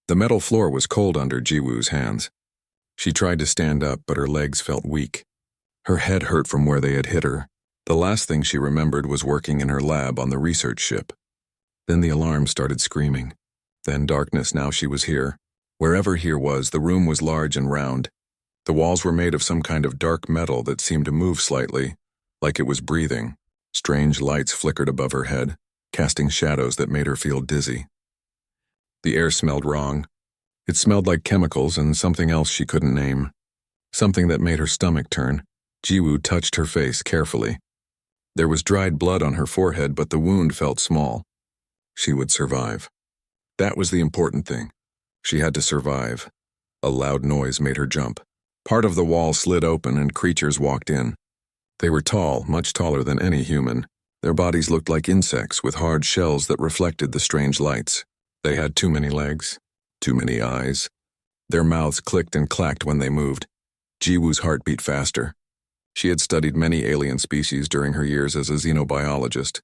The metal floor was cold under Jiwoo's hands. She tried to stand up, but her legs felt weak. Her head hurt from where they had hit her. The last thing she remembered was working in her lab on the research ship. Then the alarm started screaming. Then darkness. Now she was here. Wherever here was, the room was large and round. The walls were made of some kind of dark metal that seemed to move slightly, like it was breathing. Strange lights flickered above her head, casting shadows that made her feel dizzy. The air smelled wrong. It smelled like chemicals and something else she couldn't name. Something that made her stomach turn. Jiwoo touched her face carefully. There was dried blood on her forehead, but the wound felt small. She would survive. That was the important thing. She had to survive. A loud noise made her jump. Part of the wall slid open and creatures walked in. They were tall, much taller than any human. Their bodies looked like insects with hard shells that reflected the strange lights. They had too many legs, too many eyes. Their mouths clicked and clacked when they moved. Jiwoo's heart beat faster. She had studied many alien species during her years as a xenobiologist,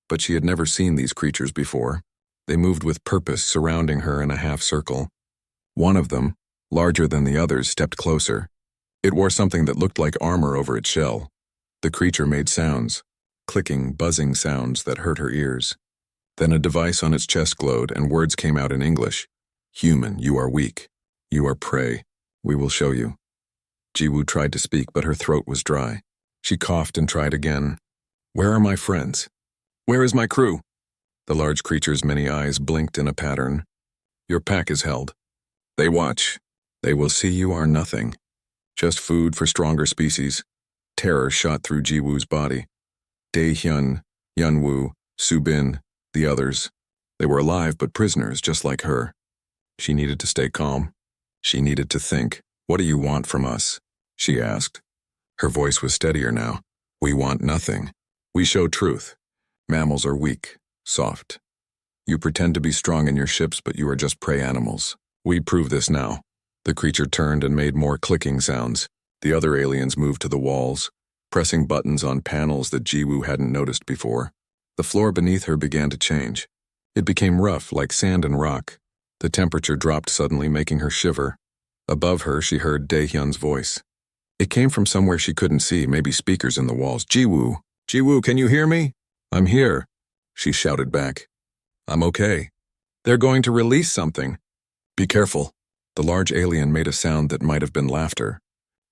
but she had never seen these creatures before. They moved with purpose, surrounding her in a half circle. One of them, larger than the others, stepped closer. It wore something that looked like armor over its shell. The creature made sounds, clicking, buzzing sounds that hurt her ears. Then a device on its chest glowed and words came out in English. "Human, you are weak. You are prey. We will show you." Jiwoo tried to speak, but her throat was dry. She coughed and tried again. "Where are my friends? Where is my crew?" The large creature's many eyes blinked in a pattern. "Your pack is held. They watch. They will see you are nothing. Just food for stronger species." Terror shot through Jiwoo's body. Dae-hyun, Yeonwoo, Subin, the others. They were alive but prisoners, just like her. She needed to stay calm. She needed to think. "What do you want from us?" she asked. Her voice was steadier now. "We want nothing. We show truth. Mammals are weak, soft. You pretend to be strong in your ships, but you are just prey animals. We prove this now." The creature turned and made more clicking sounds. The other aliens moved to the walls, pressing buttons on panels that Jiwoo hadn't noticed before. The floor beneath her began to change. It became rough, like sand and rock. The temperature dropped suddenly, making her shiver. Above her, she heard Dae-hyun's voice. It came from somewhere she couldn't see, maybe speakers in the walls. "Jiwoo! Jiwoo, can you hear me?" "I'm here," she shouted back. "I'm okay. They're going to release something. Be careful." The large alien made a sound that might have been laughter.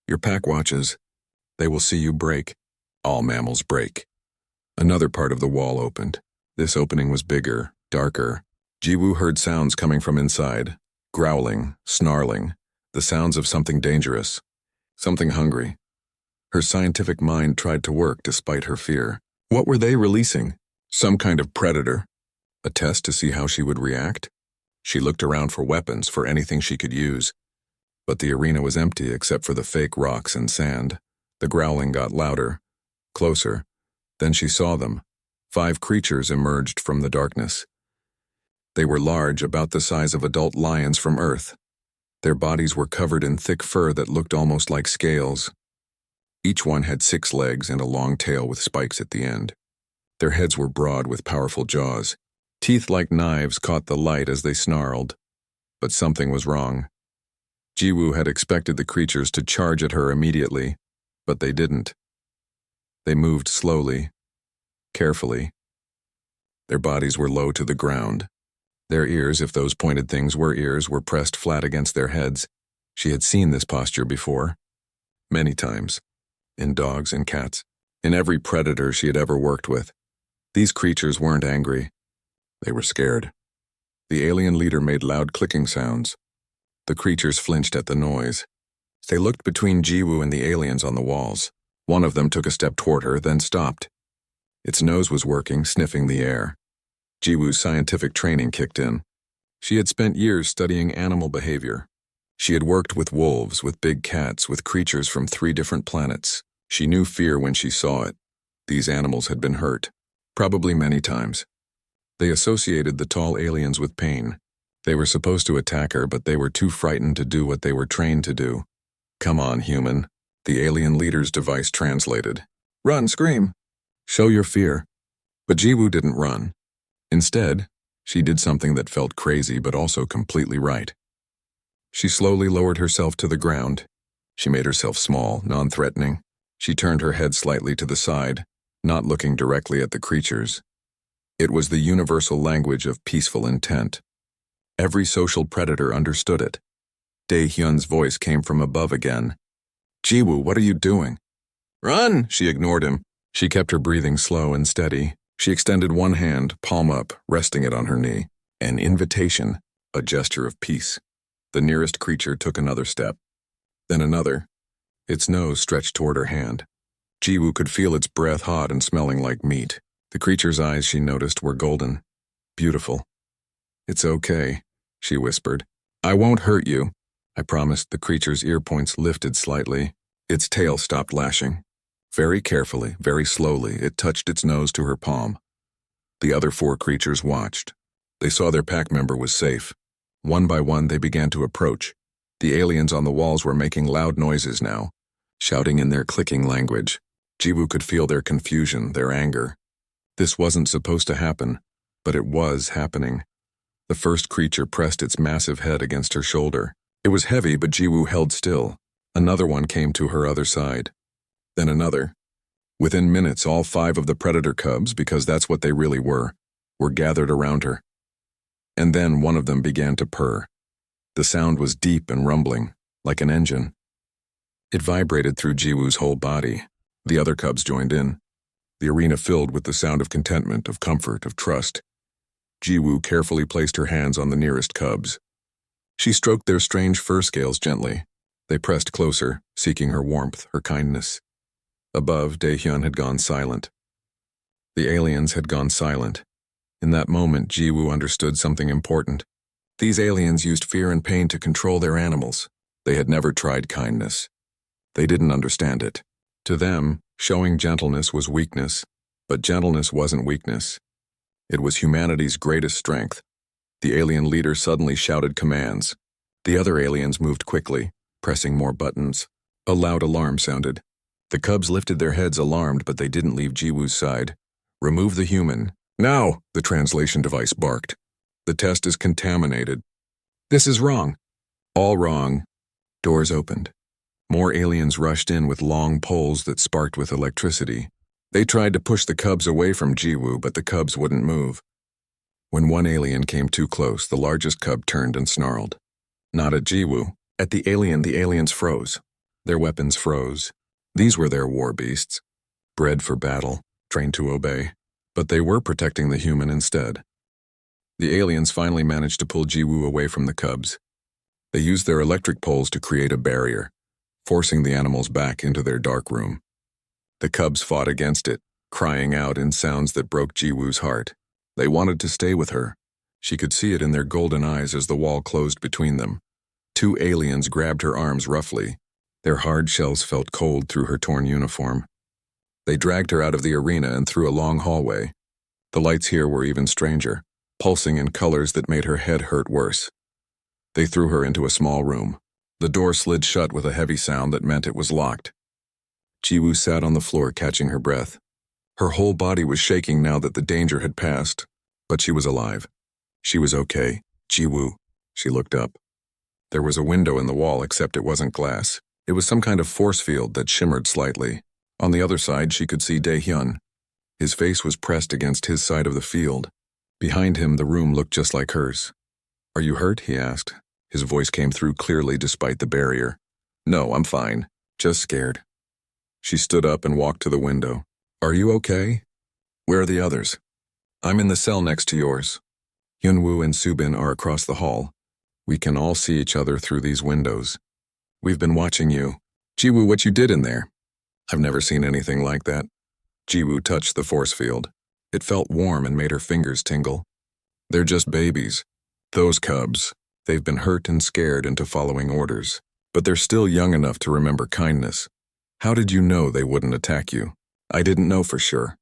"Your pack watches. They will see you break. All mammals break." Another part of the wall opened. This opening was bigger, darker. Jiwoo heard sounds coming from inside. Growling, snarling. The sounds of something dangerous. Something hungry. Her scientific mind tried to work despite her fear. What were they releasing? Some kind of predator. A test to see how she would react? She looked around for weapons, for anything she could use. But the arena was empty except for the fake rocks and sand. The growling got louder, closer. Then she saw them. 5 creatures emerged from the darkness. They were large, about the size of adult lions from Earth. Their bodies were covered in thick fur that looked almost like scales. Each one had 6 legs and a long tail with spikes at the end. Their heads were broad with powerful jaws. Teeth like knives caught the light as they snarled. But something was wrong. Jiwoo had expected the creatures to charge at her immediately, but they didn't. They moved slowly, carefully. Their bodies were low to the ground. Their ears, if those pointed things were ears, were pressed flat against their heads. She had seen this posture before. Many times. In dogs and cats. In every predator she had ever worked with. These creatures weren't angry. They were scared. The alien leader made loud clicking sounds. The creatures flinched at the noise. They looked between Jiwoo and the aliens on the walls. One of them took a step toward her, then stopped. Its nose was working, sniffing the air. Jiwoo's scientific training kicked in. She had spent years studying animal behavior. She had worked with wolves, with big cats, with creatures from 3 different planets. She knew fear when she saw it. These animals had been hurt, probably many times. They associated the tall aliens with pain. They were supposed to attack her, but they were too frightened to do what they were trained to do. "Come on, human," the alien leader's device translated. "Run, scream. Show your fear." But Jiwoo didn't run. Instead, She did something that felt crazy but also completely right. She slowly lowered herself to the ground. She made herself small, non-threatening. She turned her head slightly to the side, not looking directly at the creatures. It was the universal language of peaceful intent. Every social predator understood it. Dae-hyun's voice came from above again. "Jiwoo, what are you doing?" "Run!" She ignored him. She kept her breathing slow and steady. She extended one hand, palm up, resting it on her knee. An invitation, a gesture of peace. The nearest creature took another step. Then another. Its nose stretched toward her hand. Jiwoo could feel its breath hot and smelling like meat. The creature's eyes, she noticed, were golden. Beautiful. "It's okay," she whispered. "I won't hurt you," I promised. The creature's ear points lifted slightly. Its tail stopped lashing. Very carefully, very slowly, it touched its nose to her palm. The other 4 creatures watched. They saw their pack member was safe. One by one, they began to approach. The aliens on the walls were making loud noises now, shouting in their clicking language. Jiwoo could feel their confusion, their anger. This wasn't supposed to happen, but it was happening. The first creature pressed its massive head against her shoulder. It was heavy, but Jiwoo held still. Another one came to her other side. Then another. Within minutes, all 5 of the predator cubs, because that's what they really were gathered around her. And then one of them began to purr. The sound was deep and rumbling, like an engine. It vibrated through Jiwoo's whole body. The other cubs joined in. The arena filled with the sound of contentment, of comfort, of trust. Jiwoo carefully placed her hands on the nearest cubs. She stroked their strange fur scales gently. They pressed closer, seeking her warmth, her kindness. Above, Dae-hyun had gone silent. The aliens had gone silent. In that moment, Jiwoo understood something important. These aliens used fear and pain to control their animals. They had never tried kindness. They didn't understand it. To them, showing gentleness was weakness, but gentleness wasn't weakness. It was humanity's greatest strength. The alien leader suddenly shouted commands. The other aliens moved quickly, pressing more buttons. A loud alarm sounded. The cubs lifted their heads alarmed, but they didn't leave Jiwoo's side. "Remove the human." "Now!" the translation device barked. "The test is contaminated." "This is wrong." All wrong. Doors opened. More aliens rushed in with long poles that sparked with electricity. They tried to push the cubs away from Jiwoo, but the cubs wouldn't move. When one alien came too close, the largest cub turned and snarled. Not at Jiwoo. At the aliens froze. Their weapons froze. These were their war beasts, bred for battle, trained to obey. But they were protecting the human instead. The aliens finally managed to pull Jiwoo away from the cubs. They used their electric poles to create a barrier, forcing the animals back into their dark room. The cubs fought against it, crying out in sounds that broke Jiwoo's heart. They wanted to stay with her. She could see it in their golden eyes as the wall closed between them. 2 aliens grabbed her arms roughly. Their hard shells felt cold through her torn uniform. They dragged her out of the arena and through a long hallway. The lights here were even stranger, pulsing in colors that made her head hurt worse. They threw her into a small room. The door slid shut with a heavy sound that meant it was locked. Jiwoo sat on the floor, catching her breath. Her whole body was shaking now that the danger had passed, but she was alive. She was okay. "Jiwoo." She looked up. There was a window in the wall, except it wasn't glass. It was some kind of force field that shimmered slightly. On the other side, she could see Dae-hyun. His face was pressed against his side of the field. Behind him, the room looked just like hers. "Are you hurt?" he asked. His voice came through clearly despite the barrier. "No, I'm fine. Just scared." She stood up and walked to the window. "Are you okay? Where are the others?" "I'm in the cell next to yours. Hyunwoo and Subin are across the hall. We can all see each other through these windows. We've been watching you. Jiwoo, what you did in there? I've never seen anything like that." Jiwoo touched the force field. It felt warm and made her fingers tingle. "They're just babies. Those cubs. They've been hurt and scared into following orders. But they're still young enough to remember kindness. How did you know they wouldn't attack you?" "I didn't know for sure.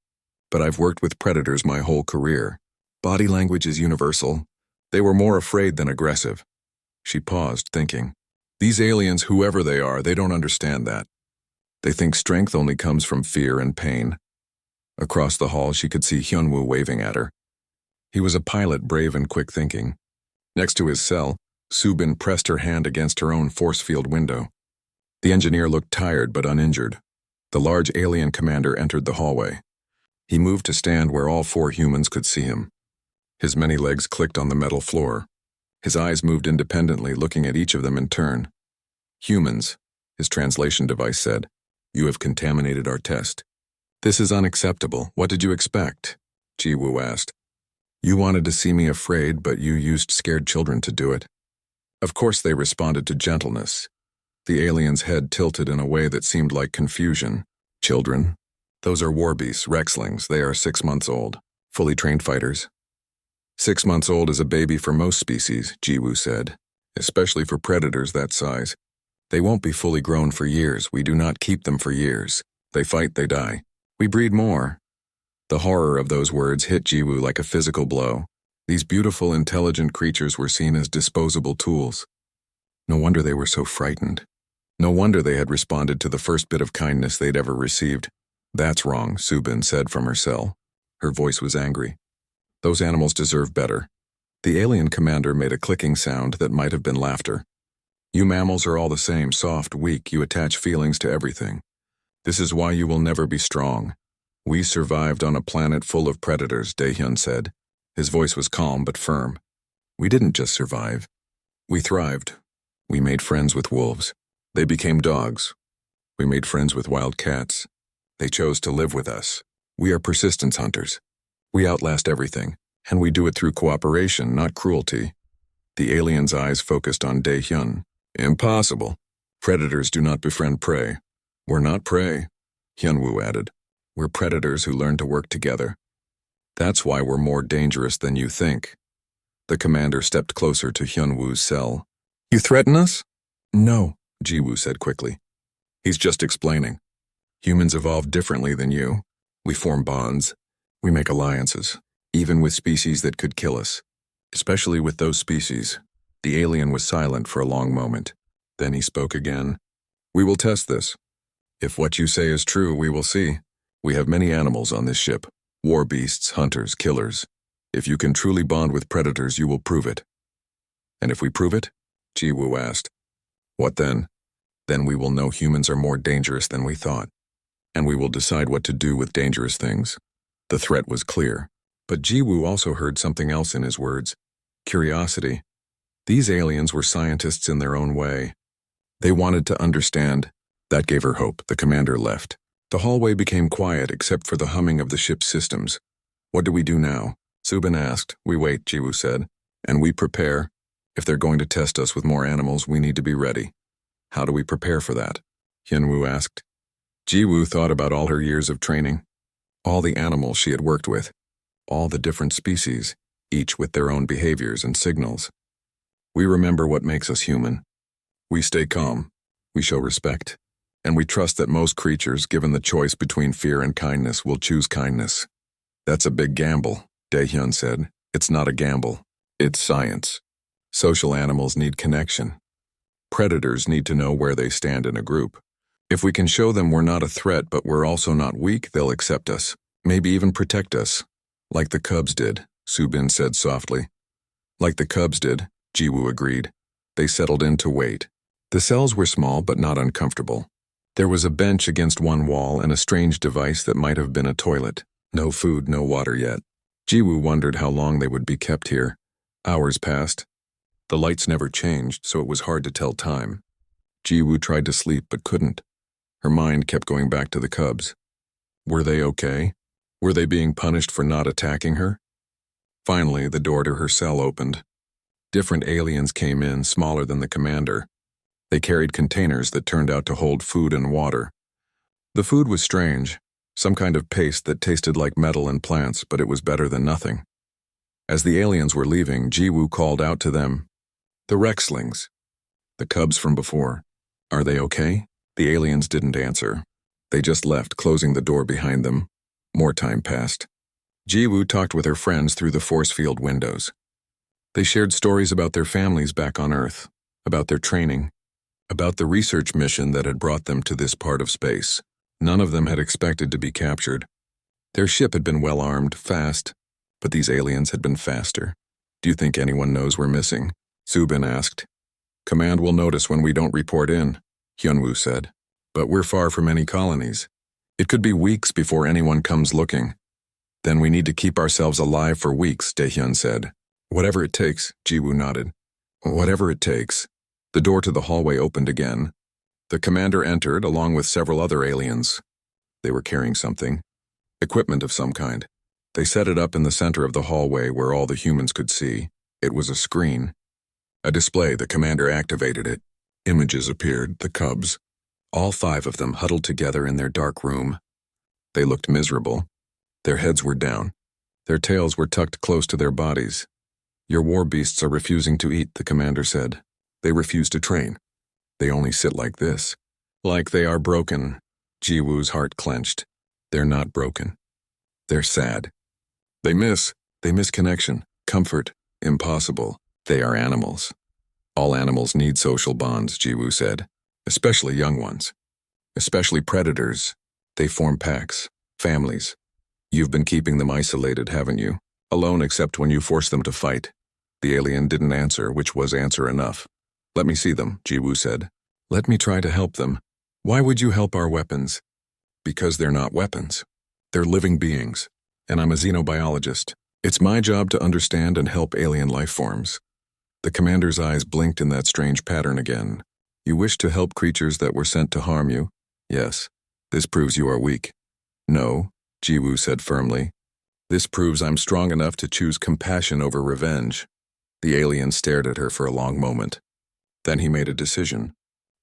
But I've worked with predators my whole career. Body language is universal. They were more afraid than aggressive." She paused, thinking. These aliens, whoever they are, they don't understand that. They think strength only comes from fear and pain. Across the hall, she could see Hyunwoo waving at her. He was a pilot, brave and quick-thinking. Next to his cell, Subin pressed her hand against her own force field window. The engineer looked tired but uninjured. The large alien commander entered the hallway. He moved to stand where all 4 humans could see him. His many legs clicked on the metal floor. His eyes moved independently, looking at each of them in turn. "Humans," his translation device said, "you have contaminated our test." "This is unacceptable. What did you expect?" Jiwoo asked. "You wanted to see me afraid, but you used scared children to do it." Of course they responded to gentleness. The alien's head tilted in a way that seemed like confusion. "Children? Those are war beasts, Rexlings. They are 6 months old. Fully trained fighters." 6 months old is a baby for most species, Jiwoo said, especially for predators that size. "They won't be fully grown for years. We do not keep them for years. They fight, they die. We breed more." The horror of those words hit Jiwoo like a physical blow. These beautiful, intelligent creatures were seen as disposable tools. No wonder they were so frightened. No wonder they had responded to the first bit of kindness they'd ever received. "That's wrong," Subin said from her cell. Her voice was angry. "Those animals deserve better." The alien commander made a clicking sound that might have been laughter. "You mammals are all the same, soft, weak. You attach feelings to everything. This is why you will never be strong. We survived on a planet full of predators," Daehyun said. His voice was calm but firm. "We didn't just survive. We thrived. We made friends with wolves. They became dogs. We made friends with wild cats. They chose to live with us. We are persistence hunters. We outlast everything, and we do it through cooperation, not cruelty." The alien's eyes focused on Daehyun. "Impossible. Predators do not befriend prey." "We're not prey," Hyunwoo added. "We're predators who learn to work together. That's why we're more dangerous than you think." The commander stepped closer to Hyunwoo's cell. "You threaten us?" "No," Jiwoo said quickly. "He's just explaining. Humans evolve differently than you. We form bonds. We make alliances, even with species that could kill us. Especially with those species." The alien was silent for a long moment. Then he spoke again. "We will test this. If what you say is true, we will see. We have many animals on this ship. War beasts, hunters, killers. If you can truly bond with predators, you will prove it." "And if we prove it?" Jiwoo asked. "What then?" "Then we will know humans are more dangerous than we thought. And we will decide what to do with dangerous things." The threat was clear, but Jiwoo also heard something else in his words. Curiosity. These aliens were scientists in their own way. They wanted to understand. That gave her hope. The commander left. The hallway became quiet except for the humming of the ship's systems. "What do we do now?" Subin asked. "We wait," Jiwoo said. "And we prepare. If they're going to test us with more animals, we need to be ready." "How do we prepare for that?" Hyunwoo asked. Jiwoo thought about all her years of training. All the animals she had worked with. All the different species, each with their own behaviors and signals. "We remember what makes us human. We stay calm. We show respect. And we trust that most creatures, given the choice between fear and kindness, will choose kindness." "That's a big gamble," Daehyun said. "It's not a gamble. It's science. Social animals need connection. Predators need to know where they stand in a group. If we can show them we're not a threat but we're also not weak, they'll accept us. Maybe even protect us. Like the cubs did," Subin said softly. "Like the cubs did," Jiwoo agreed. They settled in to wait. The cells were small but not uncomfortable. There was a bench against one wall and a strange device that might have been a toilet. No food, no water yet. Jiwoo wondered how long they would be kept here. Hours passed. The lights never changed, so it was hard to tell time. Jiwoo tried to sleep but couldn't. Her mind kept going back to the cubs. Were they okay? Were they being punished for not attacking her? Finally, the door to her cell opened. Different aliens came in, smaller than the commander. They carried containers that turned out to hold food and water. The food was strange, some kind of paste that tasted like metal and plants, but it was better than nothing. As the aliens were leaving, Jiwoo called out to them. "The Rexlings. The cubs from before. Are they okay?" The aliens didn't answer. They just left, closing the door behind them. More time passed. Jiwoo talked with her friends through the force field windows. They shared stories about their families back on Earth, about their training, about the research mission that had brought them to this part of space. None of them had expected to be captured. Their ship had been well armed, fast, But these aliens had been faster. Do you think anyone knows we're missing? Subin asked. Command will notice when we don't report in, Hyunwoo said. But we're far from any colonies. It could be weeks before anyone comes looking. Then we need to keep ourselves alive for weeks, Daehyun said. Whatever it takes, Jiwoo nodded. Whatever it takes. The door to the hallway opened again. The commander entered along with several other aliens. They were carrying something. Equipment of some kind. They set it up in the center of the hallway where all the humans could see. It was a screen. A display. The commander activated it. Images appeared, the cubs. All 5 of them huddled together in their dark room. They looked miserable. Their heads were down. Their tails were tucked close to their bodies. Your war beasts are refusing to eat, the commander said. They refuse to train. They only sit like this. Like they are broken. Jiwoo's heart clenched. They're not broken. They're sad. They miss connection, comfort, impossible. They are animals. All animals need social bonds, Jiwoo said. Especially young ones. Especially predators. They form packs, families. You've been keeping them isolated, haven't you? Alone except when you force them to fight. The alien didn't answer, which was answer enough. Let me see them, Jiwoo said. Let me try to help them. Why would you help our weapons? Because they're not weapons. They're living beings. And I'm a xenobiologist. It's my job to understand and help alien life forms. The commander's eyes blinked in that strange pattern again. You wish to help creatures that were sent to harm you? Yes. This proves you are weak. No, Jiwoo said firmly. This proves I'm strong enough to choose compassion over revenge. The alien stared at her for a long moment. Then he made a decision.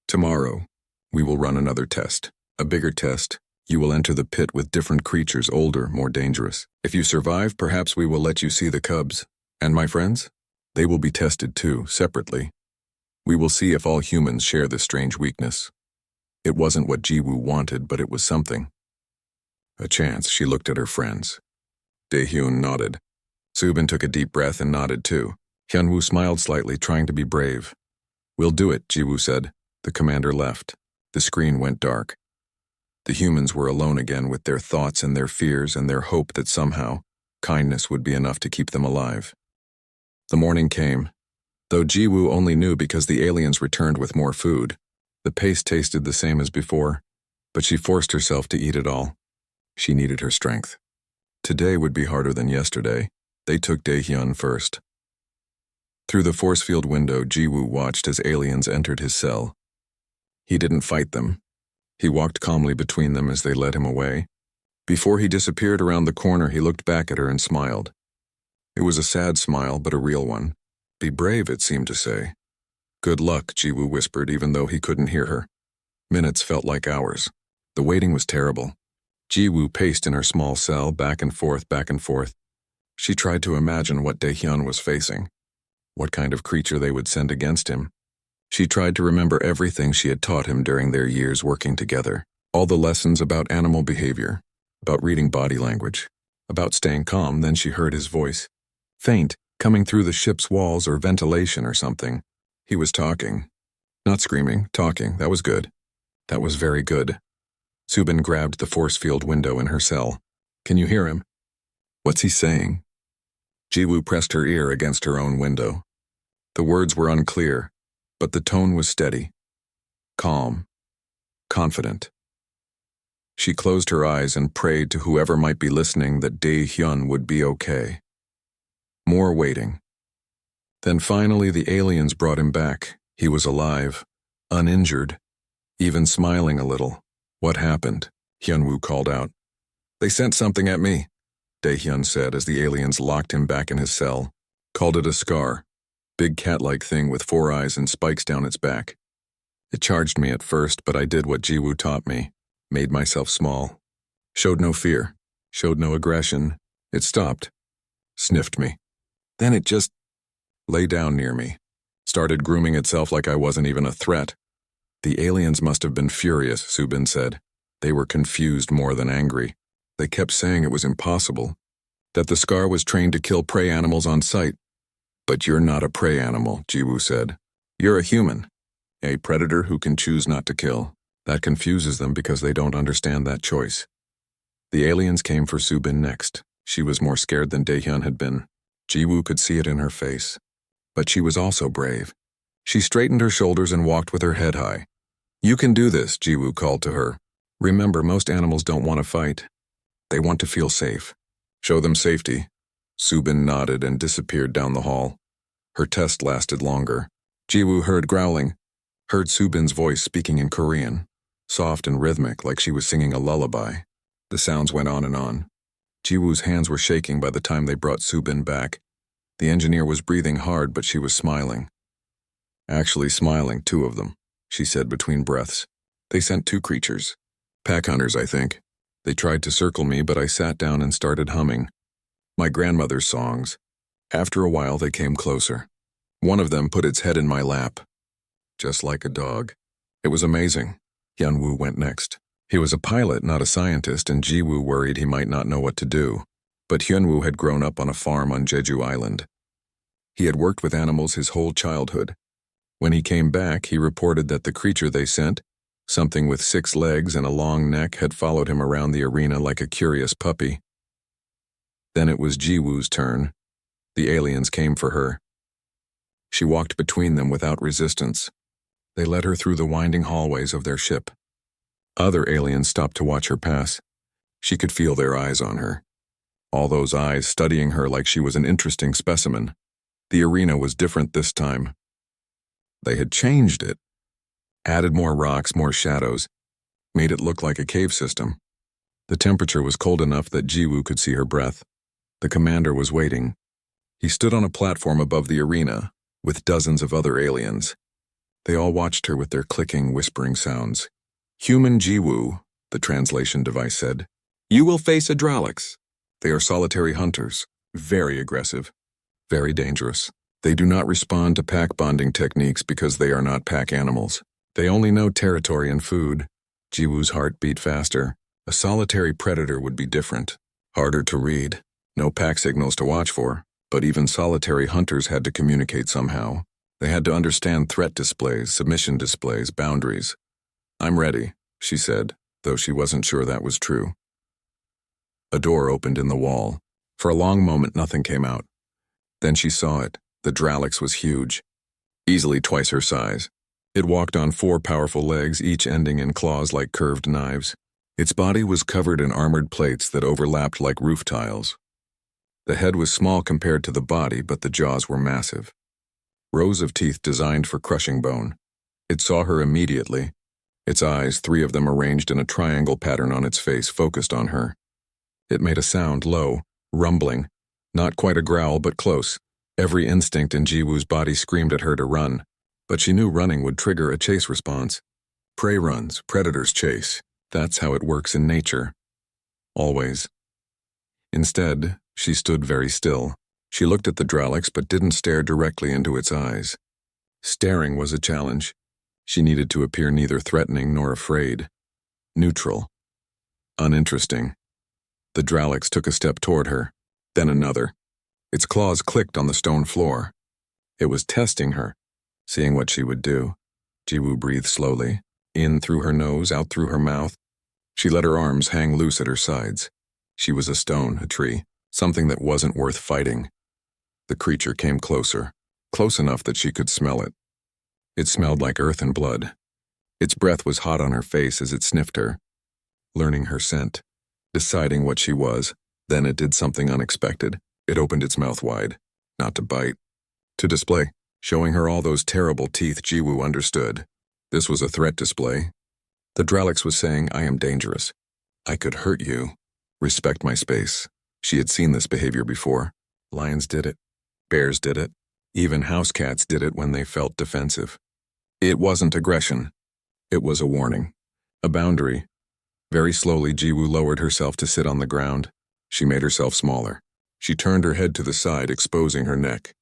Tomorrow, we will run another test. A bigger test. You will enter the pit with different creatures, older, more dangerous. If you survive, perhaps we will let you see the cubs. And my friends? They will be tested too, separately. We will see if all humans share this strange weakness. It wasn't what Jiwoo wanted, but it was something. A chance. She looked at her friends. Daehyun nodded. Subin took a deep breath and nodded too. Hyunwoo smiled slightly, trying to be brave. We'll do it, Jiwoo said. The commander left. The screen went dark. The humans were alone again with their thoughts and their fears and their hope that somehow, kindness would be enough to keep them alive. The morning came. Though Jiwoo only knew because the aliens returned with more food. The paste tasted the same as before, but she forced herself to eat it all. She needed her strength. Today would be harder than yesterday. They took Daehyun first. Through the force field window, Jiwoo watched as aliens entered his cell. He didn't fight them. He walked calmly between them as they led him away. Before he disappeared around the corner, he looked back at her and smiled. It was a sad smile, but a real one. Be brave, it seemed to say. Good luck, Jiwoo whispered, even though he couldn't hear her. Minutes felt like hours. The waiting was terrible. Jiwoo paced in her small cell, back and forth, back and forth. She tried to imagine what Daehyun was facing. What kind of creature they would send against him. She tried to remember everything she had taught him during their years working together. All the lessons about animal behavior, about reading body language, about staying calm. Then she heard his voice. Faint, coming through the ship's walls or ventilation or something. He was talking. Not screaming, talking. That was good. That was very good. Subin grabbed the force field window in her cell. Can you hear him? What's he saying? Jiwoo pressed her ear against her own window. The words were unclear, but the tone was steady. Calm. Confident. She closed her eyes and prayed to whoever might be listening that Daehyun would be okay. More waiting. Then finally the aliens brought him back. He was alive, uninjured, even smiling a little. What happened? Hyunwoo called out. They sent something at me, Daehyun said as the aliens locked him back in his cell. Called it a scar. Big cat-like thing with 4 eyes and spikes down its back. It charged me at first, but I did what Jiwoo taught me. Made myself small. Showed no fear. Showed no aggression. It stopped. Sniffed me. Then it just lay down near me. Started grooming itself like I wasn't even a threat. The aliens must have been furious, Subin said. They were confused more than angry. They kept saying it was impossible. That the scar was trained to kill prey animals on sight. But you're not a prey animal, Jiwoo said. You're a human. A predator who can choose not to kill. That confuses them because they don't understand that choice. The aliens came for Subin next. She was more scared than Daehyun had been. Jiwoo could see it in her face. But she was also brave. She straightened her shoulders and walked with her head high. "You can do this," Jiwoo called to her. "Remember, most animals don't want to fight. They want to feel safe. Show them safety." Subin nodded and disappeared down the hall. Her test lasted longer. Jiwoo heard growling, heard Subin's voice speaking in Korean, soft and rhythmic like she was singing a lullaby. The sounds went on and on. Jiwoo's hands were shaking by the time they brought Subin back. The engineer was breathing hard, but she was smiling. "Actually smiling, 2 of them," she said between breaths. "They sent 2 creatures. Pack hunters, I think. They tried to circle me, but I sat down and started humming. My grandmother's songs. After a while, they came closer. One of them put its head in my lap. Just like a dog. It was amazing." Hyunwoo went next. He was a pilot, not a scientist, and Jiwoo worried he might not know what to do. But Hyunwoo had grown up on a farm on Jeju Island. He had worked with animals his whole childhood. When he came back, he reported that the creature they sent, something with 6 legs and a long neck, had followed him around the arena like a curious puppy. Then it was Jiwoo's turn. The aliens came for her. She walked between them without resistance. They led her through the winding hallways of their ship. Other aliens stopped to watch her pass. She could feel their eyes on her. All those eyes studying her like she was an interesting specimen. The arena was different this time. They had changed it. Added more rocks, more shadows. Made it look like a cave system. The temperature was cold enough that Jiwoo could see her breath. The commander was waiting. He stood on a platform above the arena, with dozens of other aliens. They all watched her with their clicking, whispering sounds. "Human Jiwoo," the translation device said. "You will face Hydraulics. They are solitary hunters, very aggressive, very dangerous. They do not respond to pack bonding techniques because they are not pack animals. They only know territory and food." Jiwoo's heart beat faster. A solitary predator would be different, harder to read, no pack signals to watch for, but even solitary hunters had to communicate somehow. They had to understand threat displays, submission displays, boundaries. "I'm ready," she said, though she wasn't sure that was true. A door opened in the wall. For a long moment, nothing came out. Then she saw it. The Hydraulics was huge, easily twice her size. It walked on 4 powerful legs, each ending in claws like curved knives. Its body was covered in armored plates that overlapped like roof tiles. The head was small compared to the body, but the jaws were massive. Rows of teeth designed for crushing bone. It saw her immediately. Its eyes, 3 of them arranged in a triangle pattern on its face, focused on her. It made a sound, low, rumbling. Not quite a growl, but close. Every instinct in Jiwoo's body screamed at her to run. But she knew running would trigger a chase response. Prey runs, predators chase. That's how it works in nature. Always. Instead, she stood very still. She looked at the Hydraulics but didn't stare directly into its eyes. Staring was a challenge. She needed to appear neither threatening nor afraid. Neutral. Uninteresting. The Hydraulics took a step toward her, then another. Its claws clicked on the stone floor. It was testing her, seeing what she would do. Jiwoo breathed slowly, in through her nose, out through her mouth. She let her arms hang loose at her sides. She was a stone, a tree, something that wasn't worth fighting. The creature came closer, close enough that she could smell it. It smelled like earth and blood. Its breath was hot on her face as it sniffed her, learning her scent, deciding what she was. Then it did something unexpected. It opened its mouth wide, not to bite, to display, showing her all those terrible teeth. Jiwoo understood. This was a threat display. The Hydraulics was saying, "I am dangerous. I could hurt you. Respect my space." She had seen this behavior before. Lions did it. Bears did it. Even house cats did it when they felt defensive. It wasn't aggression. It was a warning. A boundary. Very slowly, Jiwoo lowered herself to sit on the ground. She made herself smaller. She turned her head to the side, exposing her neck.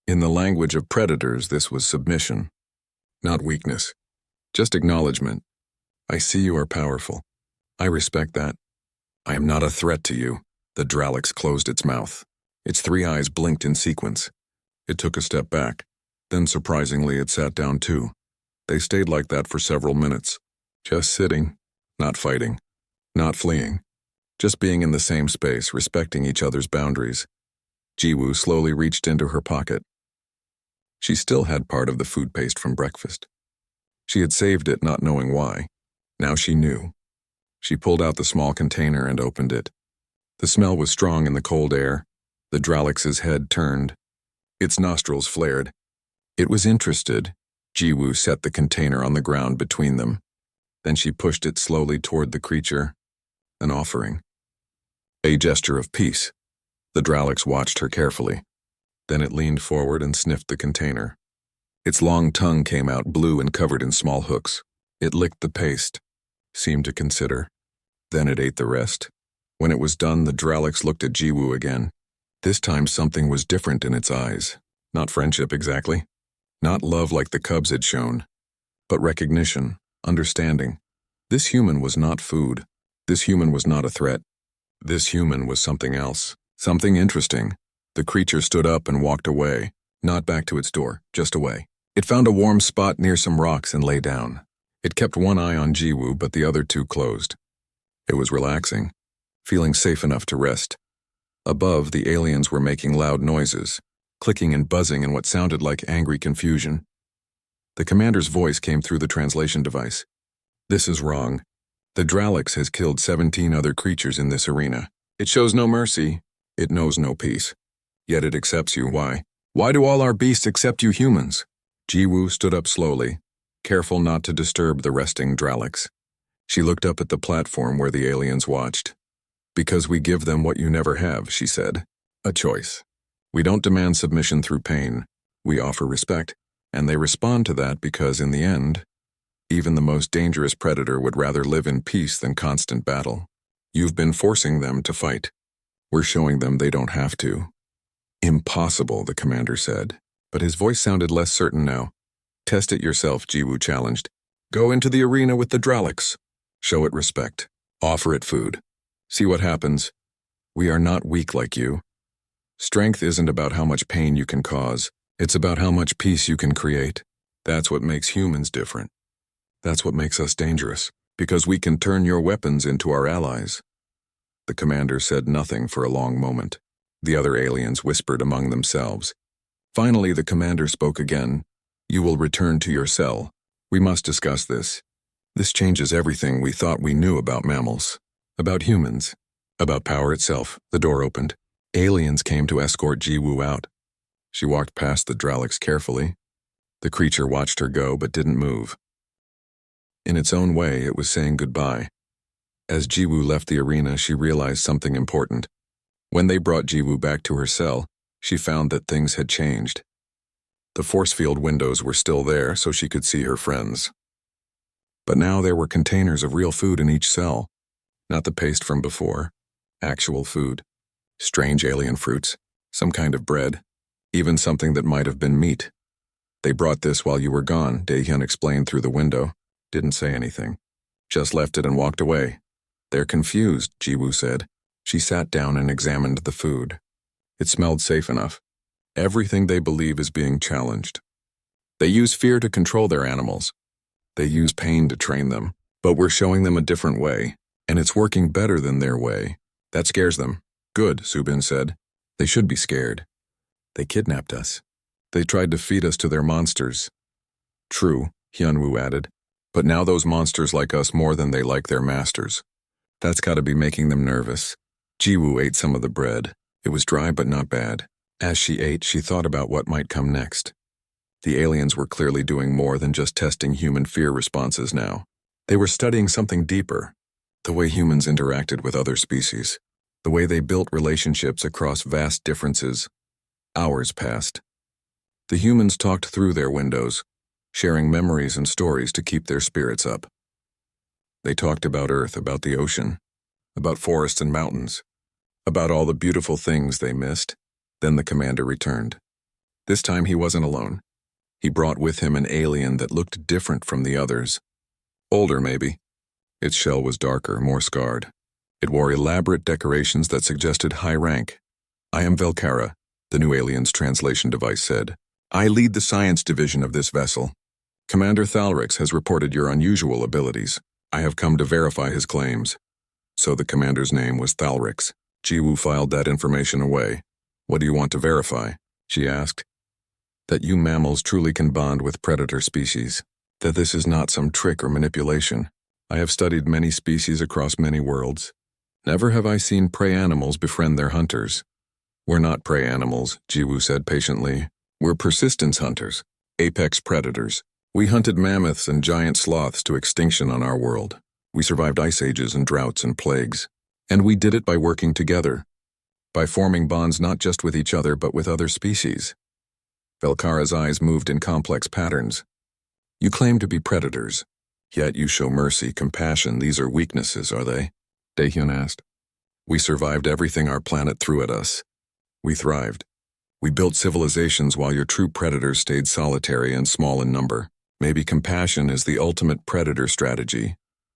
In the language of predators, this was submission. Not weakness. Just acknowledgement. "I see you are powerful. I respect that. I am not a threat to you." The Hydraulics closed its mouth. Its 3 eyes blinked in sequence. It took a step back. Then, surprisingly, it sat down too. They stayed like that for several minutes. Just sitting, not fighting, not fleeing. Just being in the same space, respecting each other's boundaries. Jiwoo slowly reached into her pocket. She still had part of the food paste from breakfast. She had saved it, not knowing why. Now she knew. She pulled out the small container and opened it. The smell was strong in the cold air. The Dralix's head turned. Its nostrils flared. It was interested. Jiwoo set the container on the ground between them. Then she pushed it slowly toward the creature. An offering. A gesture of peace. The Dralix watched her carefully. Then it leaned forward and sniffed the container. Its long tongue came out blue and covered in small hooks. It licked the paste, seemed to consider. Then it ate the rest. When it was done, the Dralix looked at Jiwoo again. This time something was different in its eyes. Not friendship exactly. Not love like the cubs had shown. But recognition, understanding. This human was not food. This human was not a threat. This human was something else. Something interesting. The creature stood up and walked away. Not back to its door, just away. It found a warm spot near some rocks and lay down. It kept one eye on Jiwoo, but the other two closed. It was relaxing, feeling safe enough to rest. Above, the aliens were making loud noises, clicking and buzzing in what sounded like angry confusion. The commander's voice came through the translation device. This is wrong. The Dralix has killed 17 other creatures in this arena. It shows no mercy. It knows no peace. Yet it accepts you. Why? Why do all our beasts accept you humans? Jiwoo stood up slowly, careful not to disturb the resting Dralix. She looked up at the platform where the aliens watched. Because we give them what you never have, she said. A choice. We don't demand submission through pain. We offer respect, and they respond to that because in the end, even the most dangerous predator would rather live in peace than constant battle. You've been forcing them to fight. We're showing them they don't have to. Impossible, the commander said, but his voice sounded less certain now. Test it yourself, Jiwoo challenged. Go into the arena with the Dralix. Show it respect. Offer it food. See what happens. We are not weak like you. Strength isn't about how much pain you can cause. It's about how much peace you can create. That's what makes humans different. That's what makes us dangerous, because we can turn your weapons into our allies. The commander said nothing for a long moment. The other aliens whispered among themselves. Finally, the commander spoke again. You will return to your cell. We must discuss this. This changes everything we thought we knew about mammals, about humans, about power itself. The door opened. Aliens came to escort Jiwoo out. She walked past the Dralix carefully. The creature watched her go but didn't move. In its own way, it was saying goodbye. As Jiwoo left the arena, she realized something important. When they brought Jiwoo back to her cell, she found that things had changed. The force field windows were still there so she could see her friends. But now there were containers of real food in each cell. Not the paste from before. Actual food. Strange alien fruits. Some kind of bread. Even something that might have been meat. They brought this while you were gone, Daehyun explained through the window. Didn't say anything. Just left it and walked away. They're confused, Jiwoo said. She sat down and examined the food. It smelled safe enough. Everything they believe is being challenged. They use fear to control their animals. They use pain to train them. But we're showing them a different way, and it's working better than their way. That scares them. Good, Subin said. They should be scared. They kidnapped us. They tried to feed us to their monsters. True, Hyunwoo added. But now those monsters like us more than they like their masters. That's gotta be making them nervous. Jiwoo ate some of the bread. It was dry but not bad. As she ate, she thought about what might come next. The aliens were clearly doing more than just testing human fear responses now. They were studying something deeper. The way humans interacted with other species. The way they built relationships across vast differences. Hours passed. The humans talked through their windows, sharing memories and stories to keep their spirits up. They talked about Earth, about the ocean, about forests and mountains, about all the beautiful things they missed. Then the commander returned. This time he wasn't alone. He brought with him an alien that looked different from the others. Older, maybe. Its shell was darker, more scarred. It wore elaborate decorations that suggested high rank. I am Velkara, the new alien's translation device said. I lead the science division of this vessel. Commander Thalrix has reported your unusual abilities. I have come to verify his claims. So the commander's name was Thalrix. Jiwoo filed that information away. What do you want to verify? She asked. That you mammals truly can bond with predator species. That this is not some trick or manipulation. I have studied many species across many worlds. Never have I seen prey animals befriend their hunters. We're not prey animals, Jiwoo said patiently. We're persistence hunters, apex predators. We hunted mammoths and giant sloths to extinction on our world. We survived ice ages and droughts and plagues. And we did it by working together. By forming bonds not just with each other but with other species. Velkara's eyes moved in complex patterns. You claim to be predators, yet you show mercy, compassion. These are weaknesses, are they? Daehyun asked. We survived everything our planet threw at us. We thrived. We built civilizations while your true predators stayed solitary and small in number. Maybe compassion is the ultimate predator strategy.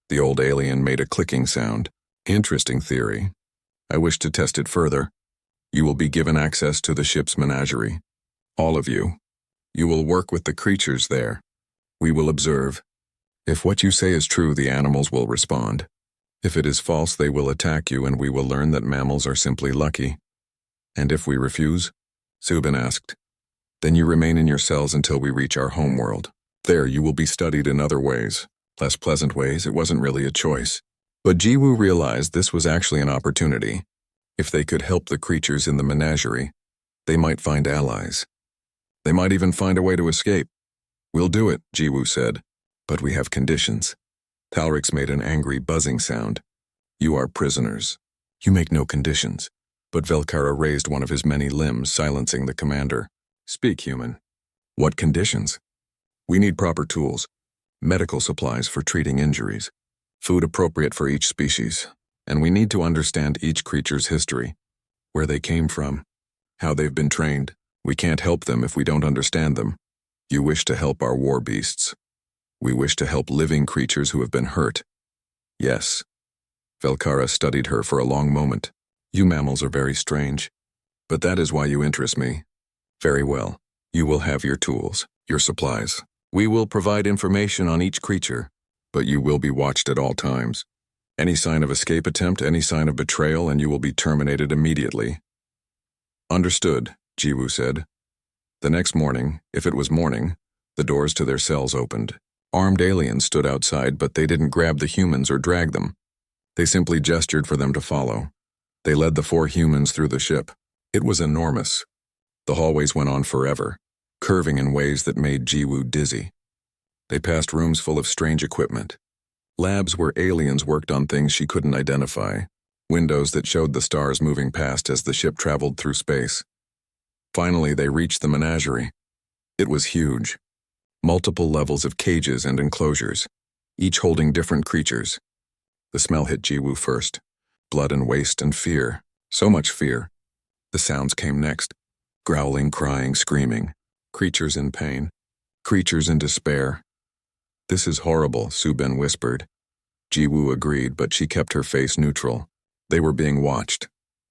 The old alien made a clicking sound. Interesting theory. I wish to test it further. You will be given access to the ship's menagerie. All of you. You will work with the creatures there. We will observe. If what you say is true, the animals will respond. If it is false, they will attack you and we will learn that mammals are simply lucky. And if we refuse? Subin asked. Then you remain in your cells until we reach our homeworld. There you will be studied in other ways. Less pleasant ways. It wasn't really a choice. But Jiwoo realized this was actually an opportunity. If they could help the creatures in the menagerie, they might find allies. They might even find a way to escape. We'll do it, Jiwoo said. But we have conditions. Thalrix made an angry buzzing sound. You are prisoners. You make no conditions. But Velkara raised one of his many limbs, silencing the commander. Speak, human. What conditions? We need proper tools, medical supplies for treating injuries, food appropriate for each species, and we need to understand each creature's history, where they came from, how they've been trained. We can't help them if we don't understand them. You wish to help our war beasts. We wish to help living creatures who have been hurt. Yes. Velkara studied her for a long moment. You mammals are very strange, but that is why you interest me. Very well. You will have your tools, your supplies. We will provide information on each creature, but you will be watched at all times. Any sign of escape attempt, any sign of betrayal, and you will be terminated immediately. Understood, Jiwoo said. The next morning, if it was morning, the doors to their cells opened. Armed aliens stood outside, but they didn't grab the humans or drag them. They simply gestured for them to follow. They led the 4 humans through the ship. It was enormous. The hallways went on forever, curving in ways that made Jiwoo dizzy. They passed rooms full of strange equipment. Labs where aliens worked on things she couldn't identify. Windows that showed the stars moving past as the ship traveled through space. Finally, they reached the menagerie. It was huge. Multiple levels of cages and enclosures, each holding different creatures. The smell hit Jiwoo first. Blood and waste and fear. So much fear. The sounds came next. Growling, crying, screaming. Creatures in pain. Creatures in despair. This is horrible, Subin whispered. Jiwoo agreed, but she kept her face neutral. They were being watched.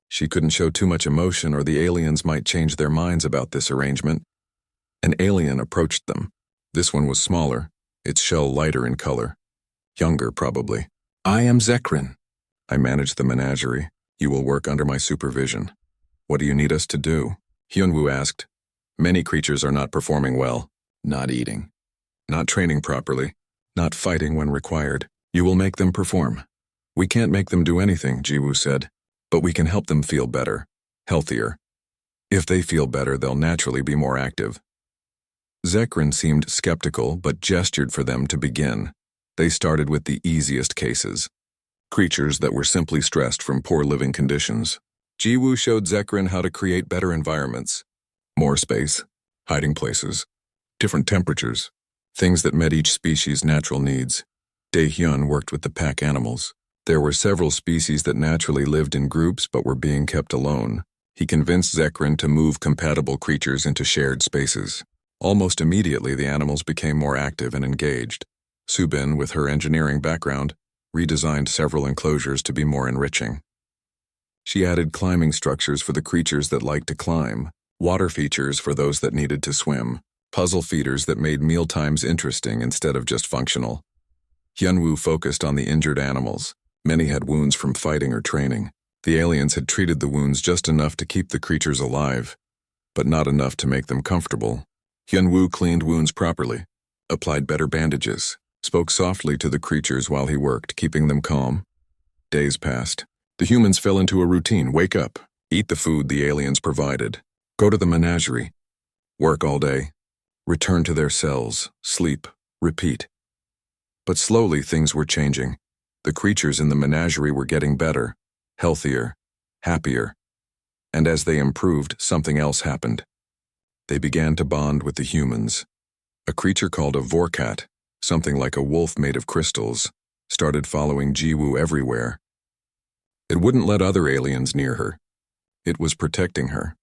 She couldn't show too much emotion or the aliens might change their minds about this arrangement. An alien approached them. This one was smaller, its shell lighter in color. Younger, probably. I am Zekrin. I manage the menagerie. You will work under my supervision. What do you need us to do? Hyunwoo asked. Many creatures are not performing well. Not eating. Not training properly. Not fighting when required. You will make them perform. We can't make them do anything, Jiwoo said. But we can help them feel better. Healthier. If they feel better, they'll naturally be more active. Zekrin seemed skeptical, but gestured for them to begin. They started with the easiest cases. Creatures that were simply stressed from poor living conditions. Jiwoo showed Zekrin how to create better environments. More space, hiding places, different temperatures, things that met each species' natural needs. Daehyun worked with the pack animals. There were several species that naturally lived in groups but were being kept alone. He convinced Zekrin to move compatible creatures into shared spaces. Almost immediately, the animals became more active and engaged. Subin, with her engineering background, redesigned several enclosures to be more enriching. She added climbing structures for the creatures that liked to climb, water features for those that needed to swim, puzzle feeders that made mealtimes interesting instead of just functional. Hyunwoo focused on the injured animals. Many had wounds from fighting or training. The aliens had treated the wounds just enough to keep the creatures alive, but not enough to make them comfortable. Hyun-woo cleaned wounds properly, applied better bandages, spoke softly to the creatures while he worked, keeping them calm. Days passed. The humans fell into a routine. Wake up, eat the food the aliens provided, go to the menagerie, work all day, return to their cells, sleep, repeat. But slowly things were changing. The creatures in the menagerie were getting better, healthier, happier. And as they improved, something else happened. They began to bond with the humans. A creature called a vorkat, something like a wolf made of crystals, started following Jiwoo everywhere. It wouldn't let other aliens near her. It was protecting her.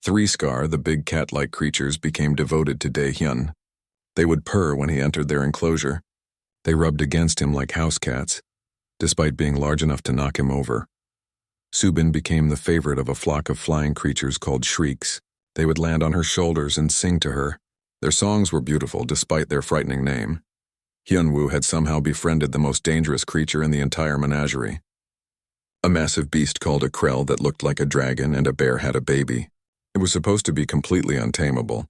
Three Scar, the big cat-like creatures, became devoted to Daehyun. They would purr when he entered their enclosure. They rubbed against him like house cats, despite being large enough to knock him over. Subin became the favorite of a flock of flying creatures called shrieks. They would land on her shoulders and sing to her. Their songs were beautiful despite their frightening name. Hyun-woo had somehow befriended the most dangerous creature in the entire menagerie. A massive beast called a krell that looked like a dragon, and a bear had a baby. It was supposed to be completely untamable,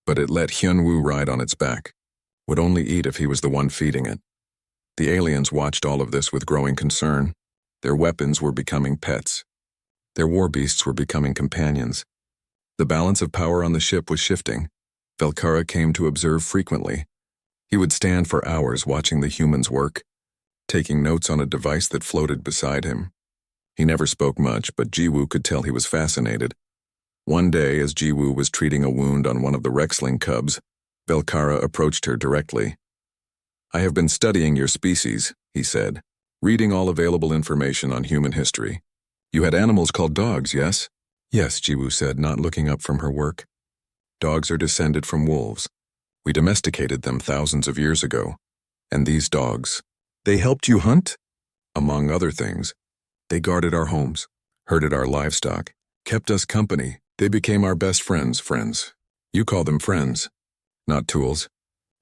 but it let Hyun-woo ride on its back. Would only eat if he was the one feeding it. The aliens watched all of this with growing concern. Their weapons were becoming pets. Their war beasts were becoming companions. The balance of power on the ship was shifting. Velkara came to observe frequently. He would stand for hours watching the humans work, taking notes on a device that floated beside him. He never spoke much, but Jiwoo could tell he was fascinated. One day, as Jiwoo was treating a wound on one of the Rexling cubs, Velkara approached her directly. "I have been studying your species," he said, "reading all available information on human history. You had animals called dogs, yes?" "Yes," Jiwoo said, not looking up from her work. "Dogs are descended from wolves. We domesticated them thousands of years ago. And these dogs, they helped you hunt? Among other things, they guarded our homes, herded our livestock, kept us company. They became our best friends. You call them friends. Not tools,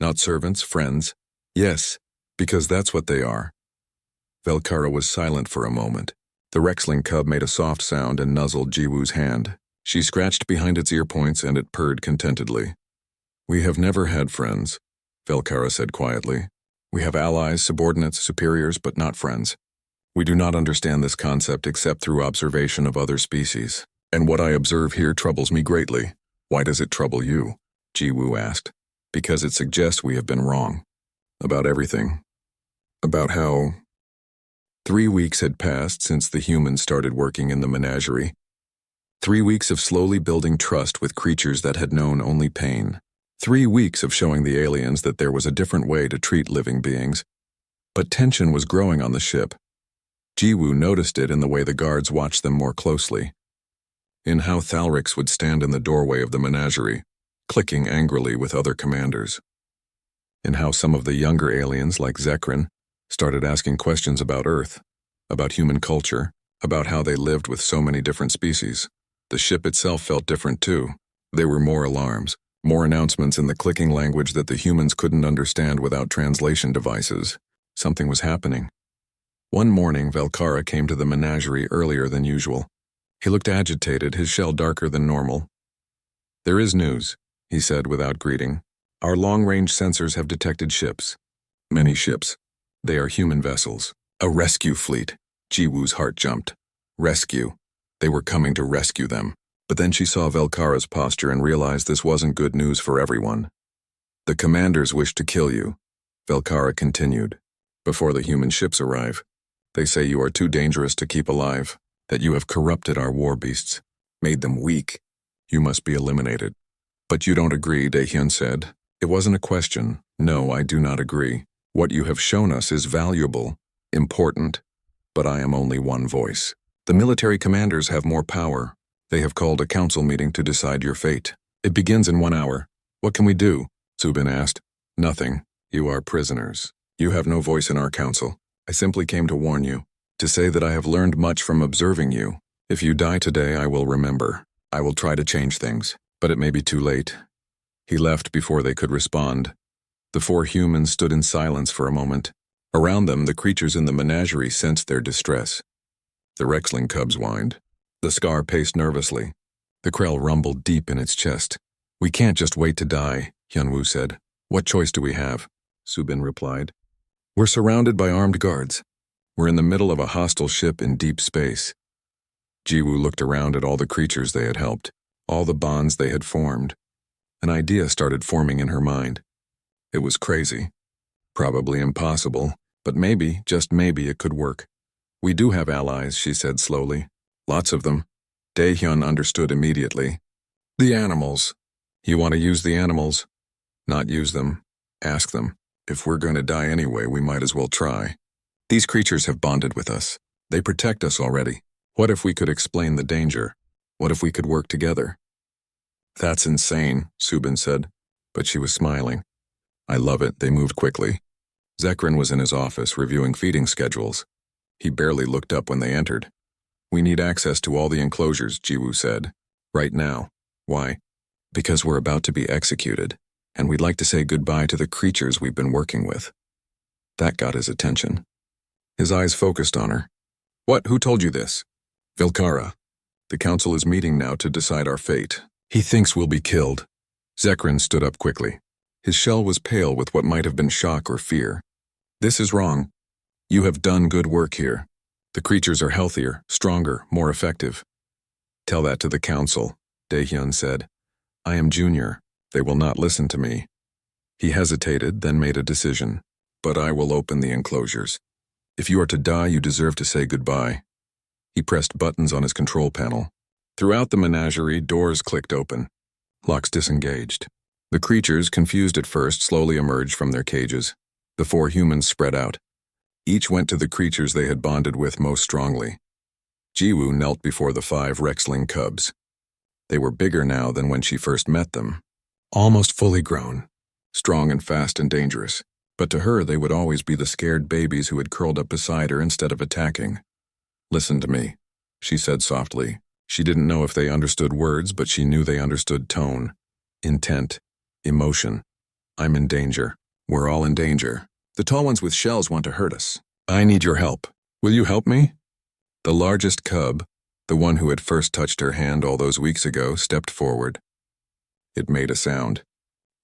not servants, friends. Yes, because that's what they are." Velkara was silent for a moment. The Rexling cub made a soft sound and nuzzled Jiwoo's hand. She scratched behind its ear points and it purred contentedly. "We have never had friends," Velkara said quietly. "We have allies, subordinates, superiors, but not friends. We do not understand this concept except through observation of other species. And what I observe here troubles me greatly." "Why does it trouble you?" Jiwoo asked. "Because it suggests we have been wrong. About everything. About how—" 3 weeks had passed since the humans started working in the menagerie. 3 weeks of slowly building trust with creatures that had known only pain. 3 weeks of showing the aliens that there was a different way to treat living beings. But tension was growing on the ship. Jiwoo noticed it in the way the guards watched them more closely. In how Thalrix would stand in the doorway of the menagerie, clicking angrily with other commanders. In how some of the younger aliens, like Zekrin, started asking questions about Earth, about human culture, about how they lived with so many different species. The ship itself felt different too. There were more alarms, more announcements in the clicking language that the humans couldn't understand without translation devices. Something was happening. One morning, Velkara came to the menagerie earlier than usual. He looked agitated, his shell darker than normal. "There is news," he said without greeting. "Our long-range sensors have detected ships. Many ships. They are human vessels. A rescue fleet." Jiwoo's heart jumped. Rescue. They were coming to rescue them. But then she saw Velkara's posture and realized this wasn't good news for everyone. "The commanders wish to kill you," Velkara continued, "before the human ships arrive. They say you are too dangerous to keep alive, that you have corrupted our war beasts, made them weak. You must be eliminated." "But you don't agree," Daehyun said. "It wasn't a question. No, I do not agree. What you have shown us is valuable, important, but I am only one voice. The military commanders have more power. They have called a council meeting to decide your fate. It begins in 1 hour. What can we do?" Subin asked. "Nothing. You are prisoners. You have no voice in our council. I simply came to warn you, to say that I have learned much from observing you. If you die today, I will remember. I will try to change things, but it may be too late." He left before they could respond. The 4 humans stood in silence for a moment. Around them, the creatures in the menagerie sensed their distress. The Rexling cubs whined. The Scar paced nervously. The Krell rumbled deep in its chest. "We can't just wait to die," Hyunwoo said. "What choice do we have?" Subin replied. "We're surrounded by armed guards. We're in the middle of a hostile ship in deep space." Jiwoo looked around at all the creatures they had helped, all the bonds they had formed. An idea started forming in her mind. It was crazy. Probably impossible, but maybe, just maybe, it could work. "We do have allies," she said slowly. "Lots of them." Daehyun understood immediately. "The animals." "You want to use the animals?" "Not use them. Ask them. If we're going to die anyway, we might as well try. These creatures have bonded with us. They protect us already. What if we could explain the danger? What if we could work together?" "That's insane," Subin said, but she was smiling. "I love it." They moved quickly. Zekrin was in his office reviewing feeding schedules. He barely looked up when they entered. "We need access to all the enclosures," Jiwoo said. "Right now." "Why?" "Because we're about to be executed, and we'd like to say goodbye to the creatures we've been working with." That got his attention. His eyes focused on her. "What? Who told you this?" "Vilkara. The council is meeting now to decide our fate. He thinks we'll be killed." Zekrin stood up quickly. His shell was pale with what might have been shock or fear. "This is wrong. You have done good work here. The creatures are healthier, stronger, more effective." "Tell that to the council," Daehyun said. "I am junior. They will not listen to me." He hesitated, then made a decision. "But I will open the enclosures. If you are to die, you deserve to say goodbye." He pressed buttons on his control panel. Throughout the menagerie, doors clicked open. Locks disengaged. The creatures, confused at first, slowly emerged from their cages. The 4 humans spread out. Each went to the creatures they had bonded with most strongly. Jiwoo knelt before the 5 Rexling cubs. They were bigger now than when she first met them. Almost fully grown. Strong and fast and dangerous. But to her, they would always be the scared babies who had curled up beside her instead of attacking. "Listen to me," she said softly. She didn't know if they understood words, but she knew they understood tone, intent, emotion. "I'm in danger. We're all in danger. The tall ones with shells want to hurt us. I need your help. Will you help me?" The largest cub, the one who had first touched her hand all those weeks ago, stepped forward. It made a sound.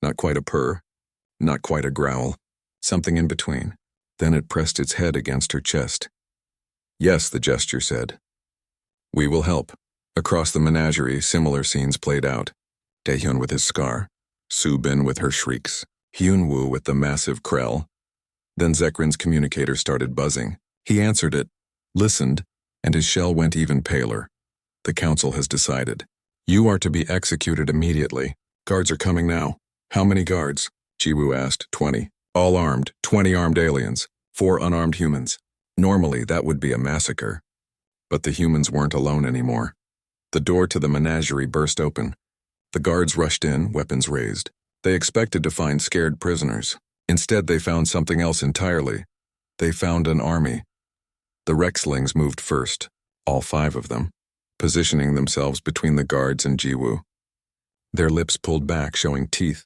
Not quite a purr, not quite a growl, something in between. Then it pressed its head against her chest. "Yes," the gesture said. "We will help." Across the menagerie, similar scenes played out. Daehyun with his scar, Subin with her shrieks, Hyunwoo with the massive Krell. Then Zekrin's communicator started buzzing. He answered it, listened, and his shell went even paler. "The council has decided. You are to be executed immediately. Guards are coming now." "How many guards?" Jiwoo asked. 20. "All armed. 20 armed aliens. 4 unarmed humans." Normally, that would be a massacre. But the humans weren't alone anymore. The door to the menagerie burst open. The guards rushed in, weapons raised. They expected to find scared prisoners. Instead, they found something else entirely. They found an army. The Rexlings moved first, all 5 of them, positioning themselves between the guards and Jiwoo. Their lips pulled back, showing teeth.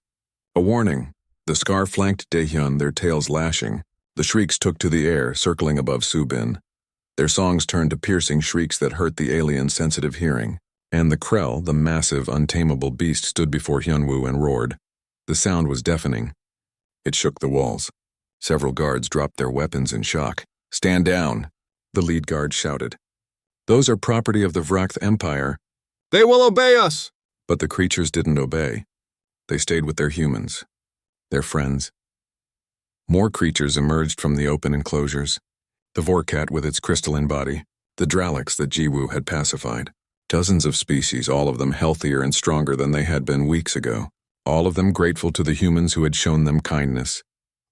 A warning. The Scar flanked Daehyun, their tails lashing. The shrieks took to the air, circling above Subin. Their songs turned to piercing shrieks that hurt the alien's sensitive hearing. And the Krell, the massive, untamable beast, stood before Hyunwoo and roared. The sound was deafening. It shook the walls. Several guards dropped their weapons in shock. "Stand down," the lead guard shouted. "Those are property of the Vrakth Empire." "They will obey us!" But the creatures didn't obey. They stayed with their humans, their friends. More creatures emerged from the open enclosures. The Vorkat with its crystalline body, the Dralix that Jiwoo had pacified. Dozens of species, all of them healthier and stronger than they had been weeks ago. All of them grateful to the humans who had shown them kindness.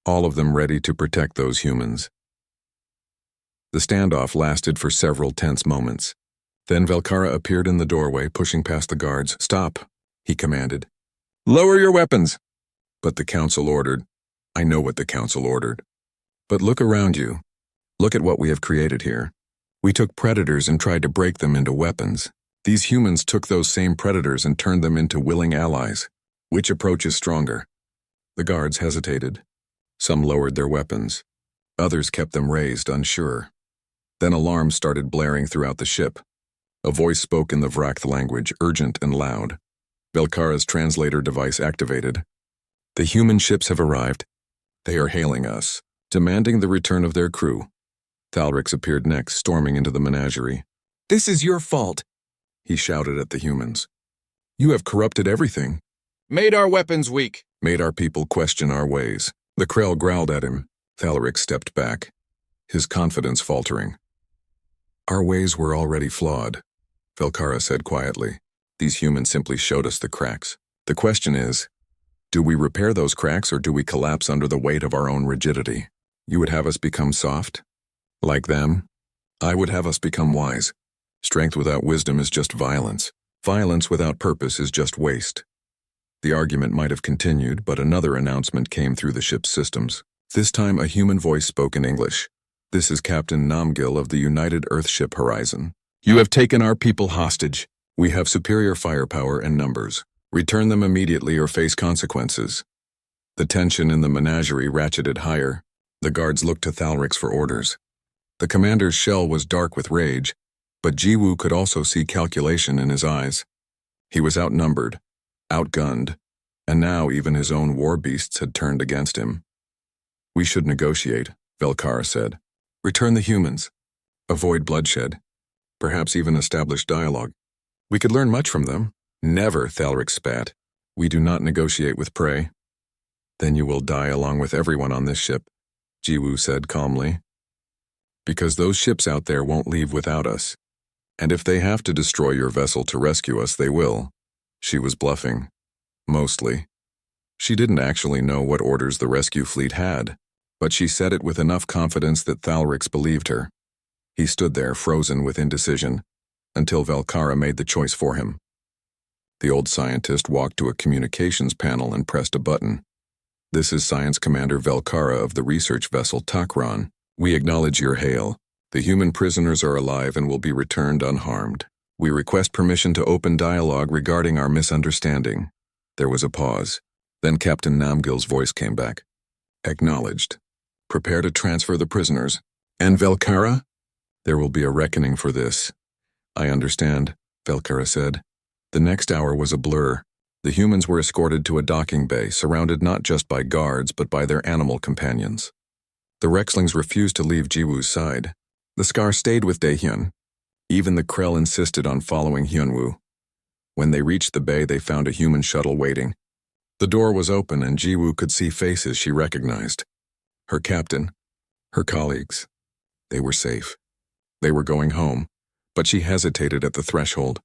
All of them ready to protect those humans. The standoff lasted for several tense moments. Then Velkara appeared in the doorway, pushing past the guards. "Stop," he commanded. "Lower your weapons." But the council ordered. I know what the council ordered. But look around you. Look at what we have created here. We took predators and tried to break them into weapons. These humans took those same predators and turned them into willing allies. Which approach is stronger? The guards hesitated. Some lowered their weapons. Others kept them raised, unsure. Then alarms started blaring throughout the ship. A voice spoke in the Vrakth language, urgent and loud. Velkara's translator device activated. The human ships have arrived. They are hailing us, demanding the return of their crew. Thalrix appeared next, storming into the menagerie. "This is your fault," he shouted at the humans. "You have corrupted everything. Made our weapons weak. Made our people question our ways." The Krell growled at him. Thalrix stepped back, his confidence faltering. "Our ways were already flawed," Velkara said quietly. "These humans simply showed us the cracks. The question is, do we repair those cracks or do we collapse under the weight of our own rigidity? You would have us become soft? Like them? I would have us become wise. Strength without wisdom is just violence. Violence without purpose is just waste." The argument might have continued, but another announcement came through the ship's systems. This time a human voice spoke in English. "This is Captain Namgil of the United Earthship Horizon. You have taken our people hostage. We have superior firepower and numbers. Return them immediately or face consequences." The tension in the menagerie ratcheted higher. The guards looked to Thalrix for orders. The commander's shell was dark with rage, but Jiwoo could also see calculation in his eyes. He was outnumbered, outgunned, and now even his own war beasts had turned against him. "We should negotiate," Velkara said. "Return the humans. Avoid bloodshed. Perhaps even establish dialogue. We could learn much from them." "Never," Thalrix spat. "We do not negotiate with prey." "Then you will die along with everyone on this ship," Jiwoo said calmly. "Because those ships out there won't leave without us. And if they have to destroy your vessel to rescue us, they will." She was bluffing. Mostly. She didn't actually know what orders the rescue fleet had, but she said it with enough confidence that Thalrix believed her. He stood there, frozen with indecision, until Velkara made the choice for him. The old scientist walked to a communications panel and pressed a button. "This is Science Commander Velkara of the research vessel Takran. We acknowledge your hail. The human prisoners are alive and will be returned unharmed. We request permission to open dialogue regarding our misunderstanding." There was a pause. Then Captain Namgil's voice came back. "Acknowledged. Prepare to transfer the prisoners." "And Velkara?" "There will be a reckoning for this." "I understand," Velkara said. The next hour was a blur. The humans were escorted to a docking bay, surrounded not just by guards but by their animal companions. The Rexlings refused to leave Jiwoo's side. The Scar stayed with Daehyun. Even the Krell insisted on following Hyunwoo. When they reached the bay, they found a human shuttle waiting. The door was open and Jiwoo could see faces she recognized. Her captain, her colleagues. They were safe. They were going home, but she hesitated at the threshold.